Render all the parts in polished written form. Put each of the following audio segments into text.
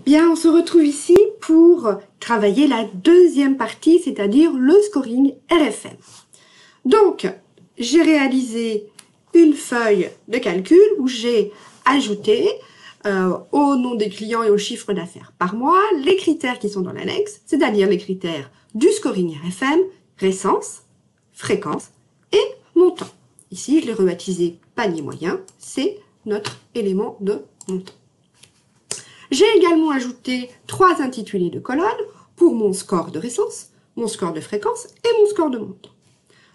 Bien, on se retrouve ici pour travailler la deuxième partie, c'est-à-dire le scoring RFM. Donc, j'ai réalisé une feuille de calcul où j'ai ajouté au nom des clients et au chiffre d'affaires par mois les critères qui sont dans l'annexe, c'est-à-dire les critères du scoring RFM, récence, fréquence et montant. Ici, je l'ai rebaptisé panier moyen, c'est notre élément de montant. J'ai également ajouté 3 intitulés de colonnes pour mon score de récence, mon score de fréquence et mon score de montant.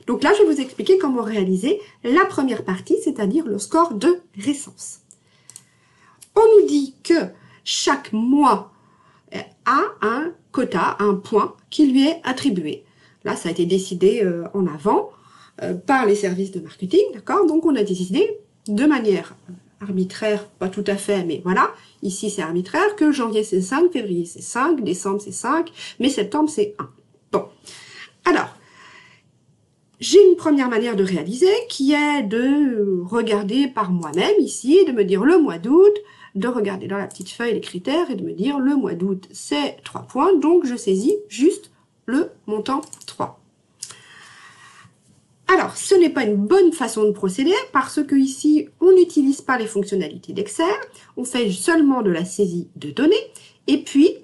Donc là, je vais vous expliquer comment réaliser la première partie, c'est-à-dire le score de récence. On nous dit que chaque mois a un quota, un point qui lui est attribué. Là, ça a été décidé en avant par les services de marketing, d'accord? Donc, on a décidé de manière arbitraire, pas tout à fait, mais voilà, ici c'est arbitraire, que janvier c'est 5, février c'est 5, décembre c'est 5, mais septembre c'est 1. Bon, alors, j'ai une première manière de réaliser qui est de regarder par moi-même ici, de me dire le mois d'août, de regarder dans la petite feuille les critères et de me dire le mois d'août c'est 3 points, donc je saisis juste le montant 3. Alors, ce n'est pas une bonne façon de procéder parce que ici, on n'utilise pas les fonctionnalités d'Excel, on fait seulement de la saisie de données et puis,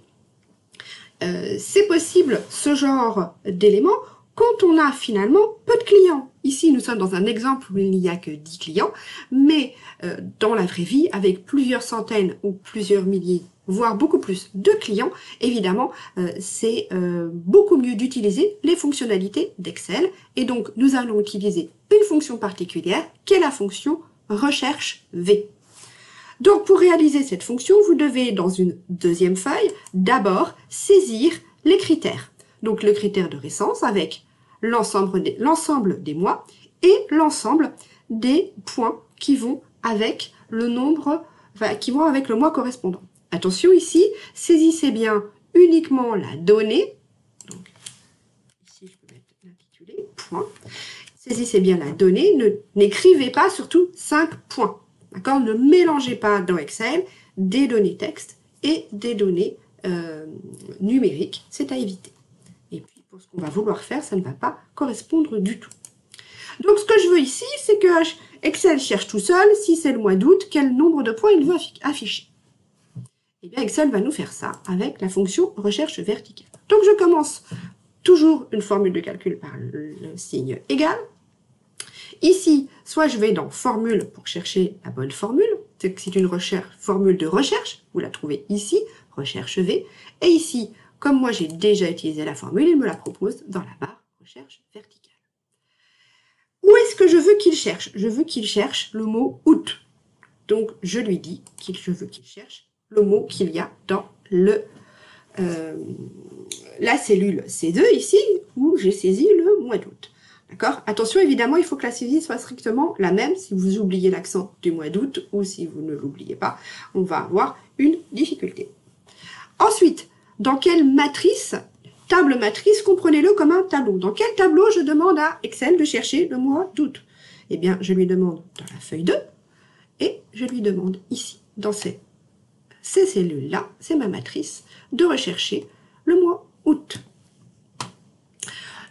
c'est possible ce genre d'éléments quand on a finalement peu de clients. Ici, nous sommes dans un exemple où il n'y a que 10 clients, mais dans la vraie vie, avec plusieurs centaines ou plusieurs milliers, voire beaucoup plus de clients, évidemment, c'est beaucoup mieux d'utiliser les fonctionnalités d'Excel. Et donc, nous allons utiliser une fonction particulière qui est la fonction recherche V. Donc, pour réaliser cette fonction, vous devez, dans une deuxième feuille, d'abord saisir les critères. Donc, le critère de récence avec l'ensemble des mois et l'ensemble des points qui vont avec le nombre, qui vont avec le mois correspondant. Attention ici, saisissez bien uniquement la donnée. Donc, ici, je peux mettre l'intitulé, point. Saisissez bien la donnée, n'écrivez pas surtout 5 points. D'accord? Ne mélangez pas dans Excel des données texte et des données numériques, c'est à éviter. Et puis, pour ce qu'on va vouloir faire, ça ne va pas correspondre du tout. Donc, ce que je veux ici, c'est que Excel cherche tout seul, si c'est le mois d'août, quel nombre de points il veut afficher. Et bien, Excel va nous faire ça avec la fonction recherche verticale. Donc, je commence toujours une formule de calcul par le signe égal. Ici, soit je vais dans formule pour chercher la bonne formule, c'est une formule de recherche, vous la trouvez ici, recherche V, et ici, comme moi j'ai déjà utilisé la formule, il me la propose dans la barre recherche verticale. Où est-ce que je veux qu'il cherche? Je veux qu'il cherche le mot août. Donc je lui dis que je veux qu'il cherche le mot qu'il y a dans la cellule C2 ici, où j'ai saisi le mois d'août. D'accord? Attention, évidemment, il faut que la saisie soit strictement la même. Si vous oubliez l'accent du mois d'août ou si vous ne l'oubliez pas, on va avoir une difficulté. Ensuite, dans quelle matrice, table matrice, comprenez-le comme un tableau. Dans quel tableau je demande à Excel de chercher le mois d'août? Eh bien, je lui demande dans la feuille 2 et je lui demande ici, dans ces cellules-là, c'est ma matrice, de rechercher le mois août.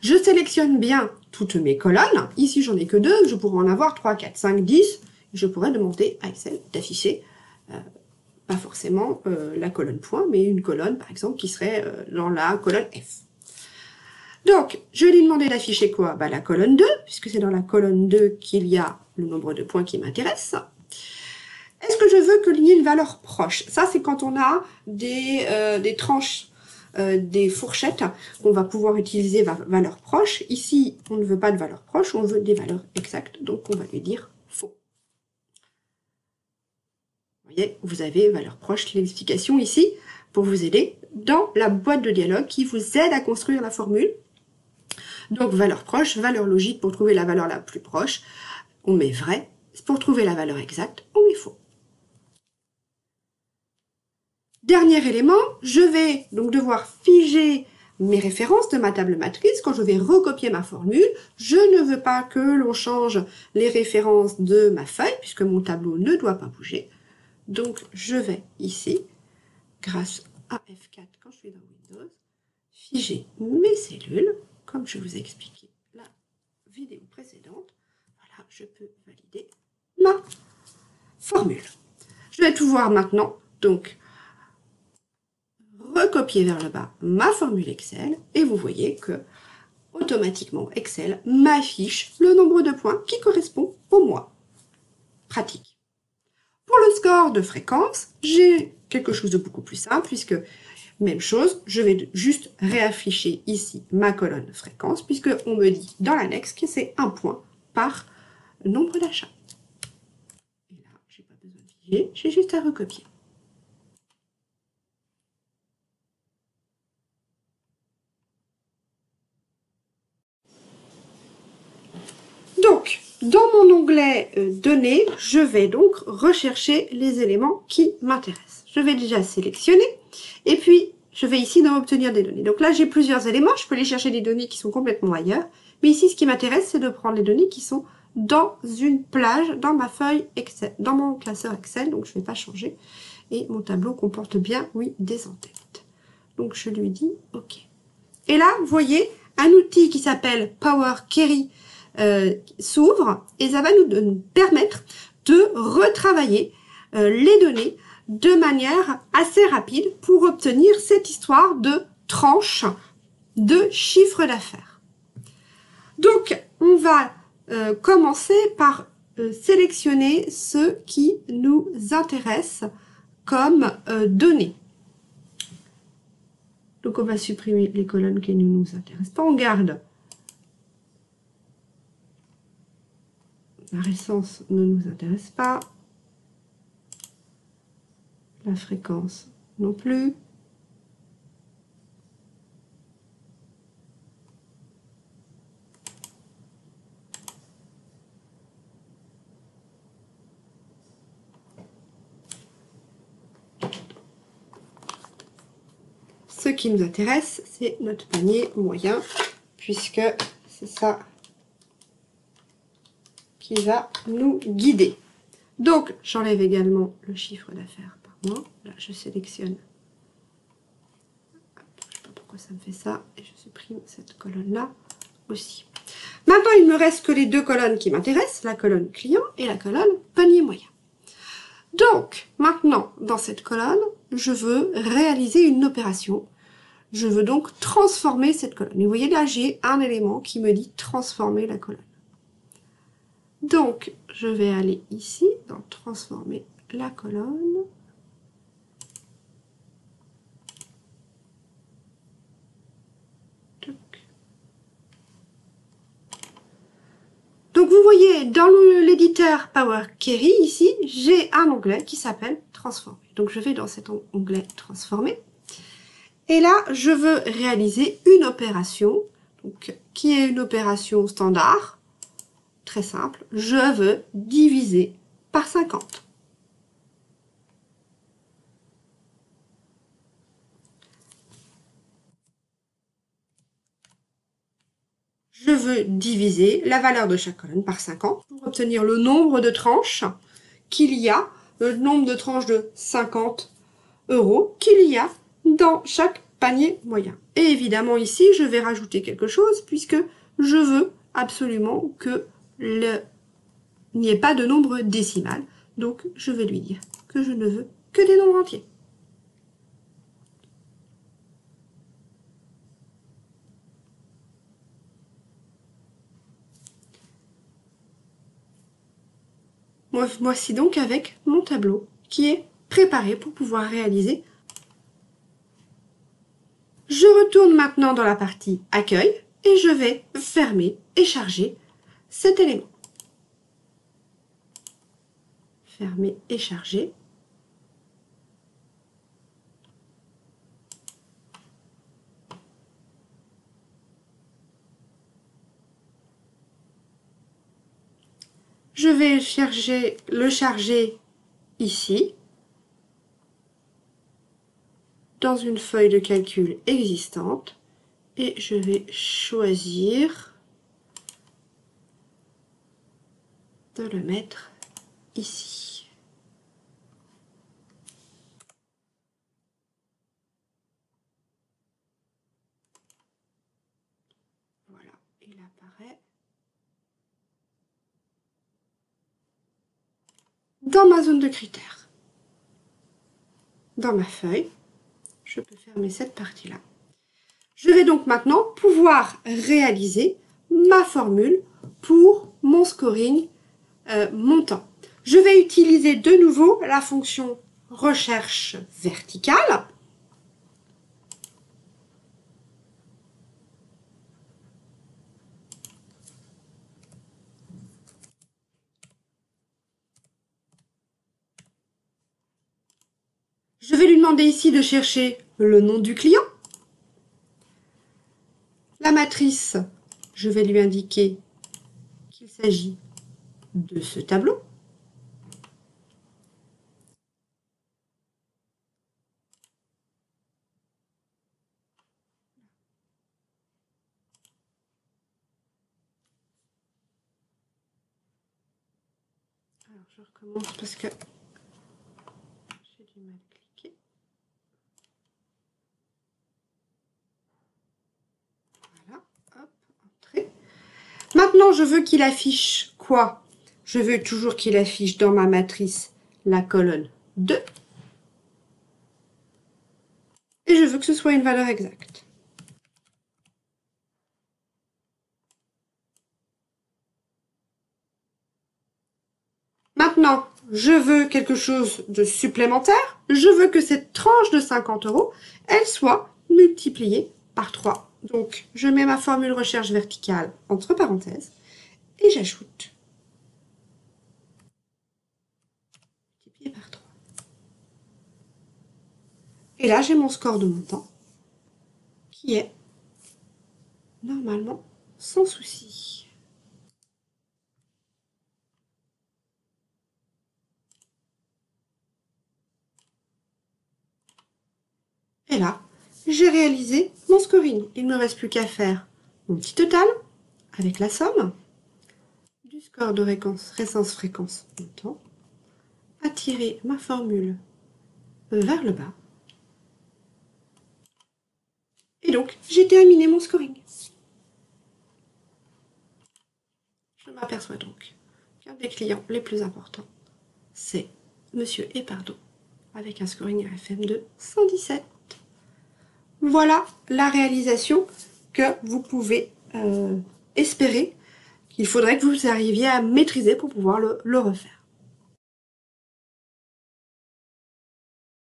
Je sélectionne bien toutes mes colonnes. Ici, j'en ai que 2. Je pourrais en avoir 3, 4, 5, 10. Je pourrais demander à Excel d'afficher, pas forcément la colonne point, mais une colonne, par exemple, qui serait dans la colonne F. Donc, je vais lui demander d'afficher quoi? Bah, la colonne 2, puisque c'est dans la colonne 2 qu'il y a le nombre de points qui m'intéresse. Est-ce que je veux qu'il y ait une valeur proche? Ça, c'est quand on a des tranches, des fourchettes qu'on va pouvoir utiliser valeur proche. Ici, on ne veut pas de valeur proche, on veut des valeurs exactes, donc on va lui dire faux. Vous voyez, vous avez valeur proche, l'explication ici, pour vous aider dans la boîte de dialogue qui vous aide à construire la formule. Donc, valeur proche, valeur logique pour trouver la valeur la plus proche, on met vrai. Pour trouver la valeur exacte, on met faux. Dernier élément, je vais donc devoir figer mes références de ma table matrice. Quand je vais recopier ma formule, je ne veux pas que l'on change les références de ma feuille, puisque mon tableau ne doit pas bouger. Donc, je vais ici grâce à F4 quand je suis dans Windows, figer mes cellules, comme je vous ai expliqué la vidéo précédente. Voilà, je peux valider ma formule. Je vais tout voir maintenant, donc recopier vers le bas ma formule Excel, et vous voyez que automatiquement Excel m'affiche le nombre de points qui correspond au mois. Pratique. Pour le score de fréquence, j'ai quelque chose de beaucoup plus simple, puisque même chose, je vais juste réafficher ici ma colonne fréquence, puisque on me dit dans l'annexe que c'est 1 point par nombre d'achats. Et là, j'ai pas besoin de figer, j'ai juste à recopier. Donc, dans mon onglet Données, je vais donc rechercher les éléments qui m'intéressent. Je vais déjà sélectionner, et puis je vais ici dans Obtenir des données. Donc là, j'ai plusieurs éléments, je peux aller chercher des données qui sont complètement ailleurs, mais ici, ce qui m'intéresse, c'est de prendre les données qui sont dans une plage, dans ma feuille Excel, dans mon classeur Excel, donc je ne vais pas changer. Et mon tableau comporte bien, oui, des en-têtes. Donc je lui dis OK. Et là, vous voyez, un outil qui s'appelle Power Query s'ouvre et ça va nous permettre de retravailler les données de manière assez rapide pour obtenir cette histoire de tranche de chiffre d'affaires. Donc, on va commencer par sélectionner ce qui nous intéresse comme données. Donc, on va supprimer les colonnes qui ne nous intéressent pas. On garde la récence ne nous intéresse pas. La fréquence non plus. Ce qui nous intéresse, c'est notre panier moyen, puisque c'est ça qui va nous guider. Donc, j'enlève également le chiffre d'affaires par mois. Là, je sélectionne. Je ne sais pas pourquoi ça me fait ça. Et je supprime cette colonne-là aussi. Maintenant, il ne me reste que les deux colonnes qui m'intéressent, la colonne client et la colonne panier moyen. Donc, maintenant, dans cette colonne, je veux réaliser une opération. Je veux donc transformer cette colonne. Et vous voyez là, j'ai un élément qui me dit transformer la colonne. Donc, je vais aller ici dans transformer la colonne. Donc, vous voyez dans l'éditeur Power Query, ici, j'ai un onglet qui s'appelle Transformer. Donc, je vais dans cet onglet Transformer. Et là, je veux réaliser une opération, donc, qui est une opération standard, très simple. Je veux diviser par 50. Je veux diviser la valeur de chaque colonne par 50 pour obtenir le nombre de tranches qu'il y a, le nombre de tranches de 50 € qu'il y a dans chaque panier moyen. Et évidemment ici, je vais rajouter quelque chose puisque je veux absolument que il n'y ait pas de nombre décimal. Donc, je vais lui dire que je ne veux que des nombres entiers. Voici donc avec mon tableau qui est préparé pour pouvoir réaliser. Je retourne maintenant dans la partie accueil et je vais fermer et charger cet élément. Fermer et charger. Je vais le charger ici, dans une feuille de calcul existante, et je vais choisir de le mettre ici. apparaît dans ma zone de critères. Dans ma feuille, je peux fermer cette partie-là. Je vais donc maintenant pouvoir réaliser ma formule pour mon scoring montant. Je vais utiliser de nouveau la fonction recherche verticale. Je vais lui demander ici de chercher le nom du client. La matrice, je vais lui indiquer qu'il s'agit de ce tableau. Alors, je recommence parce que j'ai du mal à cliquer. Voilà, hop, entrée. Maintenant, je veux qu'il affiche quoi? Je veux toujours qu'il affiche dans ma matrice la colonne 2. Et je veux que ce soit une valeur exacte. Maintenant, je veux quelque chose de supplémentaire. Je veux que cette tranche de 50 €, elle soit multipliée par 3. Donc, je mets ma formule recherche verticale entre parenthèses et j'ajoute multiplié par 3. Et là, j'ai mon score de montant qui est normalement sans souci. Et là, j'ai réalisé mon scoring. Il ne me reste plus qu'à faire mon petit total avec la somme du score de résistance-fréquence montant, à tirer ma formule vers le bas. Et donc, j'ai terminé mon scoring. Je m'aperçois donc qu'un des clients les plus importants, c'est Monsieur Epardo, avec un scoring RFM de 117. Voilà la réalisation que vous pouvez espérer qu'il faudrait que vous arriviez à maîtriser pour pouvoir le refaire.